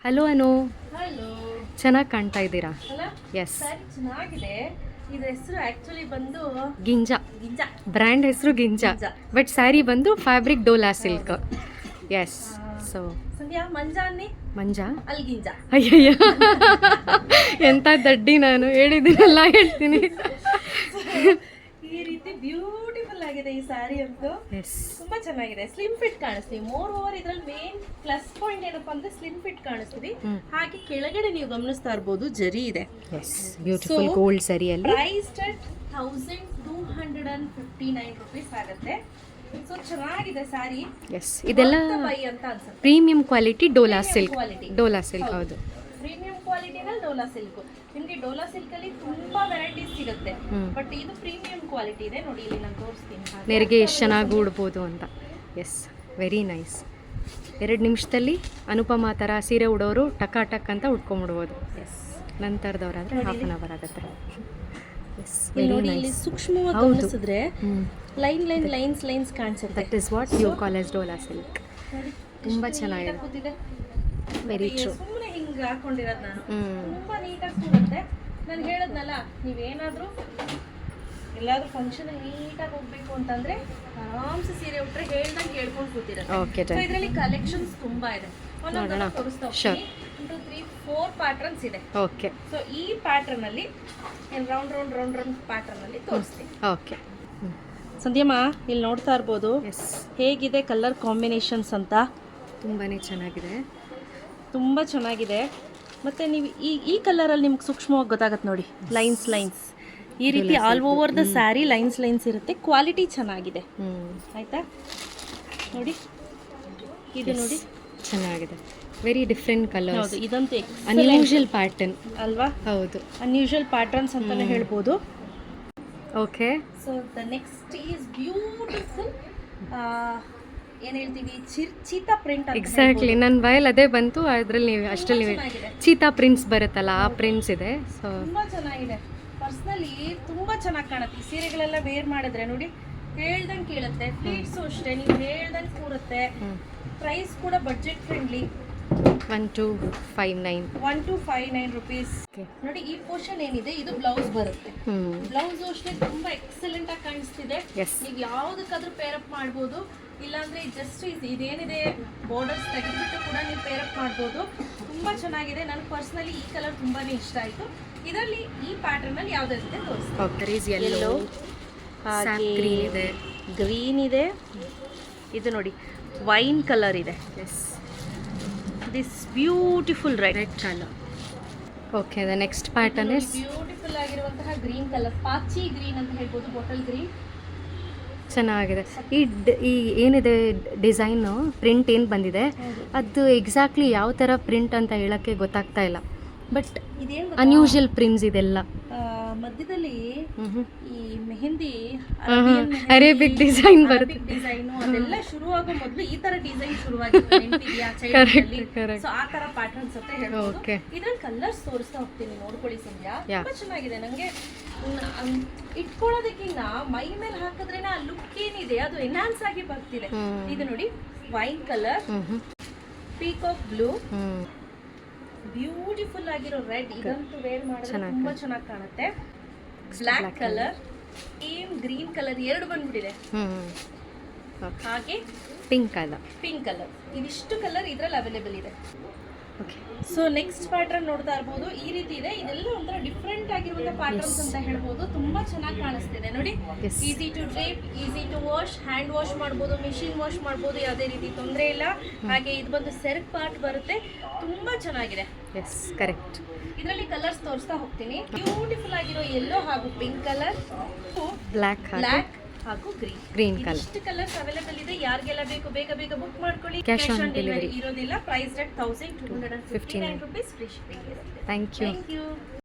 Hello ಅನು, hello, ಚೆನ್ನಾಗಿ ಕಾಣ್ತಾ ಇದ್ದೀರಾ? ಅಲ್ಲ ಎಸ್, ಸ್ಯಾರಿ ಚೆನ್ನಾಗಿದೆ. ಇದ್ರ ಹೆಸರು ಆಕ್ಚುಲಿ ಬಂದು ಗಿಂಜಾ. ಗಿಂಜಾ. ಬ್ರ್ಯಾಂಡ್ ಹೆಸರು ಗಿಂಜಾ, ಗಿಂಜಾ. ಬಟ್ ಸ್ಯಾರಿ ಬಂದು fabric Dola silk. Yes. So Sandhya ಮಂಜಾ ಅನ್ನಿ ಮಂಜಾ, ಅಲ್ಲಿ ಗಿಂಜಾ. ಅಯ್ಯಯ್ಯ ಎಂಥ ದಡ್ಡಿ ನಾನು, ಹೇಳಿದ್ದೀನಲ್ಲ ಹೇಳ್ತೀನಿ. ಈ ರೀತಿ ಬ್ಯೂಟಿಫುಲ್ ಆಗಿದೆ ಈ ಸ್ಯಾರಿ ಅಂತೂ. ಎಸ್, ತುಂಬಾ ಚೆನ್ನಾಗಿದೆ. ಸ್ಲಿಮ್ ಫಿಟ್ ಕಾಣಿಸ್ತೀವಿ. ಮೋರ್ ಓವರ್ ಇದ್ರಲ್ಲಿ ಮೇನ್ ಪ್ಲಸ್ ಪಾಯಿಂಟ್ ಏನಪ್ಪಾ ಅಂದ್ರೆ ಸ್ಲಿಮ್ ಫಿಟ್ ಕಾಣಿಸ್ತೀವಿ. ಹಾಗೆ ಕೆಳಗಡೆ ನೀವು ಗಮನಿಸ್ತಾ ಇರ್ಬೋದು ಜರಿ ಇದೆ. ಎಸ್, ಬ್ಯೂಟಿಫುಲ್ ಗೋಲ್ಡ್ ಸರಿಯಲ್ಲಿ. ಪ್ರೈಸ್ಡ್ ಅಟ್ 1259 rupees ಆಗುತ್ತೆ. ಸೊ ಚೆನ್ನಾಗಿದೆ ಸ್ಯಾರಿ. ಎಸ್, ಇದೆಲ್ಲ ಬೈ ಅಂತ ಅನ್ಸುತ್ತೆ. Premium quality Dola Premium silk. quality. Dola silk, ಹೌದು. ಪ್ರೀಮಿಯಂ ಕ್ವಾಲಿಟಿನಲ್ಲಿ ಡೋಲಾ ಸಿಲ್ಕ್. ನಿಮಗೆ ಡೋಲಾ ಸಿಲ್ಕ್ ಅಲ್ಲಿ ತುಂಬಾ ವೆರೈಟೀಸ್ ಸಿಗುತ್ತೆ, ಬಟ್ ಇದು ಪ್ರೀಮಿಯಂ ಕ್ವಾಲಿಟಿ ಇದೆ. ನೋಡಿ ಇಲ್ಲಿ ನಾನು ತೋರಿಸ್ತೀನಿ. ನೆರಿಗೆ ಎಷ್ಟು ಚೆನ್ನಾಗಿ ಉಡ್ಬೋದು ಅಂತ. S, very nice. 2 ನಿಮಿಷದಲ್ಲಿ ಅನುಪಮ ಥರ ಸೀರೆ ಉಡೋರು ಟಕ್ ಅಂತ ಉಟ್ಕೊಂಡ್ಬಿಡ್ಬೋದು. ನಂತರದವರಾದರೆ ಹಾಫ್ ಆನ್ ಅವರ್ ಆಗುತ್ತೆ. ಎಸ್, ವೆರಿ ನೋಡಿ ಇಲ್ಲಿ ನೈಸ್. ಸೂಕ್ಷ್ಮವಾಗಿ ಹೌದು. ಗಮನಿಸಿದ್ರೆ ಲೈನ್ಸ್ ಕಾಣಿಸುತ್ತೆ. That is what you call as Dola silk. ತುಂಬ ಚೆನ್ನಾಗಿದೆ. ಕೂತಿದೆ. Very true. ಸುಮ್ಮನೆ ಹಿಂಗೆ ಹಾಕೊಂಡಿರೋದು ನಾನು. ತುಂಬಾ ನೀಟಾಗಿ ಕೂರುತ್ತೆ. ನಾನು ಹೇಳದ್ನಲ್ಲ, ನೀವೇನಾದರೂ ಎಲ್ಲಾದ್ರೂ ಫಂಕ್ಷನ್ ನೀಟಾಗಿ ಹೋಗ್ಬೇಕು ಅಂತಂದ್ರೆ ಆರಾಮ್ಸೆ ಸೀರೆ ಉಟ್ರೆ ಹೇಳ್ದಂಗೆ ಹೇಳ್ಕೊಂಡು ಕೂತಿರುತ್ತೆ. ಓಕೆ, ಸೊ ಇದರಲ್ಲಿ ಕಲೆಕ್ಷನ್ಸ್ ತುಂಬಾ ಇದೆ. ಒಂದೊಂದು ತೋರಿಸ್ತಾ Sure. ಹೋಗ್ತೀನಿ. 1 2 3 4 ಪ್ಯಾಟರ್ನ್ಸ್ ಇದೆ. ಓಕೆ ಸೊ ಈ ಪ್ಯಾಟರ್ನ್ ಅಲ್ಲಿ ರೌಂಡ್ ಪ್ಯಾಟರ್ನ್ ಅಲ್ಲಿ ತೋರಿಸ್ತೀನಿ. ಓಕೆ. ಸಂಧ್ಯಮ್ಮ ಇಲ್ಲಿ ನೋಡ್ತಾ ಇರ್ಬೋದು ಎಸ್, ಹೇಗಿದೆ ಕಲರ್ ಕಾಂಬಿನೇಷನ್ಸ್ ಅಂತ. ತುಂಬಾ ಚೆನ್ನಾಗಿದೆ. ತುಂಬ ಚೆನ್ನಾಗಿದೆ. ಮತ್ತು ನೀವು ಈ ಕಲರಲ್ಲಿ ನಿಮ್ಗೆ ಸೂಕ್ಷ್ಮವಾಗಿ ಗೊತ್ತಾಗತ್ತೆ ನೋಡಿ. ಲೈನ್ಸ್ ಈ ರೀತಿ all over the sari lines ಇರುತ್ತೆ. ಕ್ವಾಲಿಟಿ ಚೆನ್ನಾಗಿದೆ. ಆಯಿತಾ? ನೋಡಿ ಇದು ನೋಡಿ ಚೆನ್ನಾಗಿದೆ. Very different colours. ಹೌದು, ಇದಂತೂ ಅನ್ಯೂಶುವಲ್ ಪ್ಯಾಟರ್ನ್ ಅಲ್ವಾ? ಹೌದು. ಅನ್ಯೂಶುವಲ್ ಪ್ಯಾಟರ್ನ್ಸ್ ಅಂತಾನೆ ಹೇಳ್ಬೋದು. Okay. So the next is beautiful. ಏನು ಹೇಳ್ತೀವಿ, ಚೀತಾ ಪ್ರಿಂಟ್ ಅಂತ. ಎಕ್ಸಾಕ್ಟ್ಲಿ, ನನ್ನ ಬಾಯಲ್ಲಿ ಅದೇ ಬಂತು. ಅದರಲ್ಲಿ ನೀವು ಅಷ್ಟರಲ್ಲಿ ನೀವು ಚೆನ್ನಾಗಿದೆ. ಚೀತಾ ಪ್ರಿಂಟ್ಸ್ ಬರುತ್ತಲ್ಲ, ಆ ಪ್ರಿಂಟ್ಸ್ ಇದೆ. ಸೊ ತುಂಬ ಚೆನ್ನಾಗಿದೆ. ಪರ್ಸ್ನಲಿ ತುಂಬ ಚೆನ್ನಾಗಿ ಕಾಣುತ್ತೆ. ಈ ಸೀರೆಗಳೆಲ್ಲ ವೇರ್ ಮಾಡಿದ್ರೆ ನೋಡಿ ಹೇಳ್ದಂಗೆ ಕೇಳುತ್ತೆ. ಫ್ಲೀಟ್ಸು ಅಷ್ಟೇ, ನೀವು ಹೇಳ್ದಂಗೆ ಕೂರುತ್ತೆ. ಪ್ರೈಸ್ ಕೂಡ ಬಡ್ಜೆಟ್ ಫ್ರೆಂಡ್ಲಿ. 1259 rupees. ನೋಡಿ ಈ ಪೋರ್ಷನ್ ಏನಿದೆ ಇದು ಬ್ಲೌಸ್ ಬರುತ್ತೆ. ಬ್ಲೌಸ್ ಅಷ್ಟೇ ತುಂಬಾ ಎಕ್ಸಲೆಂಟ್ ಆಗಿ ಕಾಣಿಸ್ತಿದೆ. ನೀವು ಯಾವ್ದಕ್ಕಾದ್ರೂ ಪೇರ್ ಅಪ್ ಮಾಡ್ಬೋದು. ಇಲ್ಲಾಂದ್ರೆ ಜಸ್ಟ್ ಇದೇನಿದೆ ಬಾರ್ಡರ್ಸ್ ತೆಗೆದ್ಬಿಟ್ಟು ಕೂಡ ನೀವು ಪೇರ್ ಅಪ್ ಮಾಡ್ಬೋದು. ತುಂಬಾ ಚೆನ್ನಾಗಿದೆ. ನನಗೆ ಪರ್ಸನಲಿ ಈ ಕಲರ್ ತುಂಬಾನೇ ಇಷ್ಟ ಆಯ್ತು. ಇದರಲ್ಲಿ ಈ ಪ್ಯಾಟರ್ನ್ ಅಲ್ಲಿ ಯಾವ್ದಿದೆ ತೋರಿಸ್ತೀನಿ. ಯೆಲ್ಲೋ, ಗ್ರೀನ್ ಇದೆ. ಇದು ನೋಡಿ ವೈನ್ ಕಲರ್ ಇದೆ. Yes, this beautiful red colour. Okay, the next pattern is beautiful ಆಗಿರುವಂತಹ ಗ್ರೀನ್ ಕಲರ್, ಪಾಚಿ ಗ್ರೀನ್ ಅಂತ ಹೇಳ್ಬೋದು, ಬಾಟಲ್ ಗ್ರೀನ್. ಚೆನ್ನಾಗಿದೆ. ಈ ಏನಿದೆ ಡಿಸೈನು, ಪ್ರಿಂಟ್ ಏನು ಬಂದಿದೆ ಅದು ಎಕ್ಸಾಕ್ಟ್ಲಿ ಯಾವ ಥರ ಪ್ರಿಂಟ್ ಅಂತ ಹೇಳೋಕ್ಕೆ ಗೊತ್ತಾಗ್ತಾ ಇಲ್ಲ. ಬಟ್ ಇದೇನು ಅನ್ಯೂಶುವಲ್ ಪ್ರಿಂಟ್ಸ್ ಇದೆಲ್ಲ. ಮಧ್ಯದಲ್ಲಿ ಈ ಮೆಹಂದಿ ಅರೇಬಿಕ್ ಡಿಸೈನ್ ಬರುತ್ತೆ. ಡಿಸೈನು ಅದೆಲ್ಲ ಶುರುವಾಗೋ ಮೊದಲು ಈ ತರ ಡಿಸೈನ್ ಶುರುವಾಗಿತ್ತು. ಸೊ ಆ ತರ ಪ್ಯಾಟರ್ನ್ಸ್ ಅಂತ ಹೇಳ್ಬೋದು. ಇದ್ರಲ್ಲಿ ಕಲರ್ಸ್ ತೋರಿಸ್ತಾ ಹೋಗ್ತೀನಿ, ನೋಡ್ಕೊಳ್ಳಿ ಸಂಧ್ಯಾ. ತುಂಬಾ ಚೆನ್ನಾಗಿದೆ. ನಂಗೆ ಇಟ್ಕೊಳ್ಳೋದಕ್ಕಿಂತ ಮೈ ಮೇಲೆ ಹಾಕಿದ್ರೇನೆ ಆ ಲುಕ್ ಏನಿದೆ ಅದು ಎನ್ಹಾನ್ಸ್ ಆಗಿ ಬರ್ತಿದೆ. ಇದು ನೋಡಿ wine colour, peacock blue, beautiful ಆಗಿರೋ ರೆಡ್. ಇದಂತೂ ವೇರ್ ಮಾಡಿದ್ರೆ ತುಂಬಾ ಚೆನ್ನಾಗಿ ಕಾಣುತ್ತೆ. Black colour, same green colour ಎರಡು ಬಂದ್ಬಿಟ್ಟಿದೆ. ಹಾಗೆ ಪಿಂಕ್ ಕಲರ್. ಇದಿಷ್ಟು ಕಲರ್ ಇದ್ರಲ್ಲಿ ಅವೈಲೇಬಲ್ ಇದೆ. ಓಕೆ. ಸೊ ನೆಕ್ಸ್ಟ್ ಪ್ಯಾಟರ್ನ್ ನೋಡ್ತಾ ಇರ್ಬೋದು. ಈ ರೀತಿ ಇದೆ. ಇದೆಲ್ಲ ಒಂಥರ ಡಿಫ್ರೆಂಟ್ ಆಗಿರುವಂತ ಪ್ಯಾಟರ್ನ್ಸ್ ಅಂತ ಹೇಳ್ಬೋದು. ತುಂಬಾ ಚೆನ್ನಾಗಿ ಕಾಣಿಸ್ತಿದೆ ನೋಡಿ. Easy to drape, easy to wash, hand wash ಮಾಡ್ಬೋದು, ಮಿಷಿನ್ ವಾಶ್ ಮಾಡ್ಬೋದು, ಯಾವುದೇ ರೀತಿ ತೊಂದರೆ ಇಲ್ಲ. ಹಾಗೆ ಇದು ಬಂದು ಸೆರ್ಕ್ ಪಾರ್ಟ್ ಬರುತ್ತೆ. ತುಂಬಾ ಚೆನ್ನಾಗಿದೆ. S, correct. ಇದರಲ್ಲಿ ಕಲರ್ಸ್ ತೋರಿಸ್ತಾ ಹೋಗ್ತೀನಿ. ಬ್ಯೂಟಿಫುಲ್ ಆಗಿರೋ ಯೆಲ್ಲೋ ಹಾಗೂ ಪಿಂಕ್ ಕಲರ್, ಬ್ಲ್ಯಾಕ್ ಹಾಗೂ ಗ್ರೀನ್ ಕಲರ್. ಇಷ್ಟು ಕಲರ್ಸ್ ಅವೈಲೇಬಲ್ ಇದೆ. ಯಾರಿಗೆಲ್ಲ ಬೇಕು ಬೇಗ ಬುಕ್ ಮಾಡ್ಕೊಳ್ಳಿ. ಕ್ಯಾಶ್ ಆನ್ ಡೆಲಿವರಿ ಇರೋದಿಲ್ಲ. Price rate 1259 rupees. Free shipping ಇರುತ್ತೆ. Thank you.